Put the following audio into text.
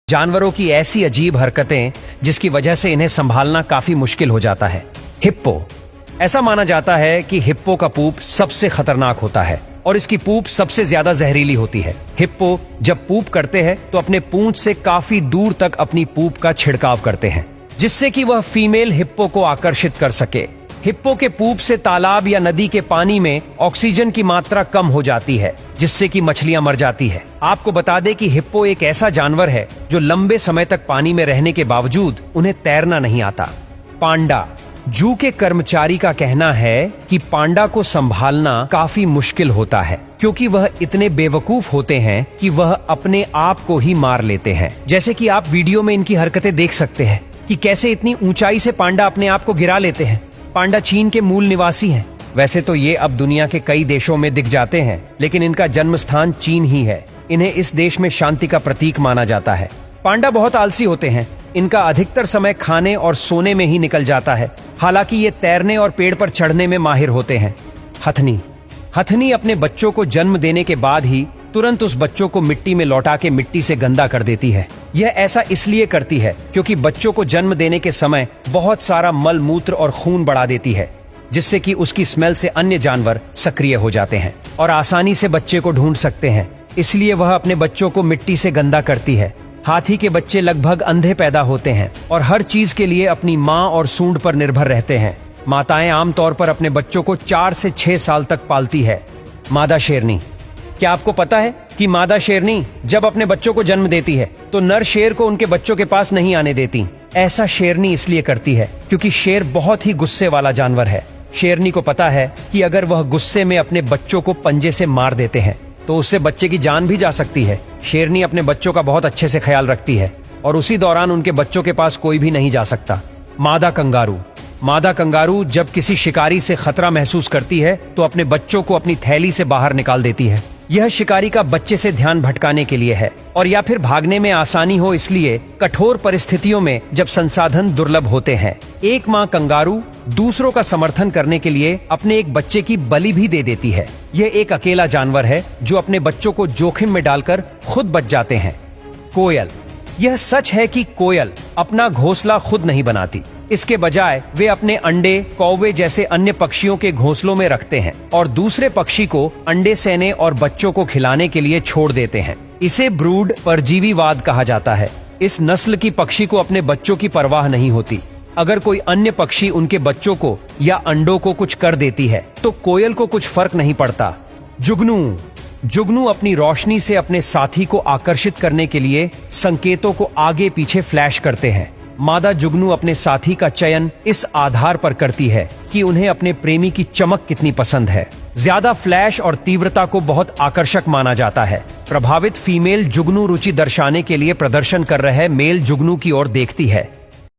जानवरों की ऐसी अजीब हरकतें जिसकी वजह से इन्हें संभालना काफी मुश्किल हो जाता है। हिप्पो। ऐसा माना जाता है कि हिप्पो का पूप सबसे खतरनाक होता है और इसकी पूप सबसे ज्यादा जहरीली होती है। हिप्पो जब पूप करते हैं तो अपने पूंछ से काफी दूर तक अपनी पूप का छिड़काव करते हैं, जिससे कि वह फीमेल हिप्पो को आकर्षित कर सके। हिप्पो के पूप से तालाब या नदी के पानी में ऑक्सीजन की मात्रा कम हो जाती है, जिससे कि मछलियां मर जाती है। आपको बता दें कि हिप्पो एक ऐसा जानवर है जो लंबे समय तक पानी में रहने के बावजूद उन्हें तैरना नहीं आता। पांडा। जू के कर्मचारी का कहना है कि पांडा को संभालना काफी मुश्किल होता है, क्योंकि वह इतने बेवकूफ होते हैं कि वह अपने आप को ही मार लेते हैं। जैसे कि आप वीडियो में इनकी हरकतें देख सकते हैं कि कैसे इतनी ऊंचाई से पांडा अपने आप को गिरा लेते हैं। पांडा चीन के मूल निवासी हैं। वैसे तो ये अब दुनिया के कई देशों में दिख जाते हैं, लेकिन इनका जन्म स्थान चीन ही है। इन्हें इस देश में शांति का प्रतीक माना जाता है। पांडा बहुत आलसी होते हैं। इनका अधिकतर समय खाने और सोने में ही निकल जाता है। हालांकि ये तैरने और पेड़ पर चढ़ने में माहिर होते हैं। हथनी। हथनी अपने बच्चों को जन्म देने के बाद ही तुरंत उस बच्चों को मिट्टी में लौटा के मिट्टी से गंदा कर देती है। यह ऐसा इसलिए करती है क्योंकि बच्चों को जन्म देने के समय बहुत सारा मल मूत्र और खून बढ़ा देती है, जिससे कि उसकी स्मेल से अन्य जानवर सक्रिय हो जाते हैं और आसानी से बच्चे को ढूंढ सकते हैं। इसलिए वह अपने बच्चों को मिट्टी से गंदा करती है। हाथी के बच्चे लगभग अंधे पैदा होते हैं और हर चीज के लिए अपनी माँ और सूंड पर निर्भर रहते हैं। माताएं आमतौर पर अपने बच्चों को 4 से 6 साल तक पालती है। मादा शेरनी। क्या आपको पता है कि मादा शेरनी जब अपने बच्चों को जन्म देती है तो नर शेर को उनके बच्चों के पास नहीं आने देती। ऐसा शेरनी इसलिए करती है क्योंकि शेर बहुत ही गुस्से वाला जानवर है। शेरनी को पता है कि अगर वह गुस्से में अपने बच्चों को पंजे से मार देते हैं तो उससे बच्चे की जान भी जा सकती है। शेरनी अपने बच्चों का बहुत अच्छे से ख्याल रखती है और उसी दौरान उनके बच्चों के पास कोई भी नहीं जा सकता। मादा कंगारू। मादा कंगारू जब किसी शिकारी से खतरा महसूस करती है तो अपने बच्चों को अपनी थैली से बाहर निकाल देती है। यह शिकारी का बच्चे से ध्यान भटकाने के लिए है और या फिर भागने में आसानी हो, इसलिए कठोर परिस्थितियों में जब संसाधन दुर्लभ होते हैं। एक माँ कंगारू दूसरों का समर्थन करने के लिए अपने एक बच्चे की बलि भी दे देती है। यह एक अकेला जानवर है जो अपने बच्चों को जोखिम में डालकर खुद बच जाते हैं। कोयल। यह सच है कि कोयल अपना घोंसला खुद नहीं बनाती। इसके बजाय वे अपने अंडे कौवे जैसे अन्य पक्षियों के घोंसलों में रखते हैं और दूसरे पक्षी को अंडे सेने और बच्चों को खिलाने के लिए छोड़ देते हैं। इसे ब्रूड परजीवीवाद कहा जाता है। इस नस्ल की पक्षी को अपने बच्चों की परवाह नहीं होती। अगर कोई अन्य पक्षी उनके बच्चों को या अंडों को कुछ कर देती है तो कोयल को कुछ फर्क नहीं पड़ता। जुगनू। जुगनू अपनी रोशनी से अपने साथी को आकर्षित करने के लिए संकेतों को आगे पीछे फ्लैश करते हैं। मादा जुगनू अपने साथी का चयन इस आधार पर करती है कि उन्हें अपने प्रेमी की चमक कितनी पसंद है। ज्यादा फ्लैश और तीव्रता को बहुत आकर्षक माना जाता है। प्रभावित फीमेल जुगनू रुचि दर्शाने के लिए प्रदर्शन कर रहे मेल जुगनू की ओर देखती है।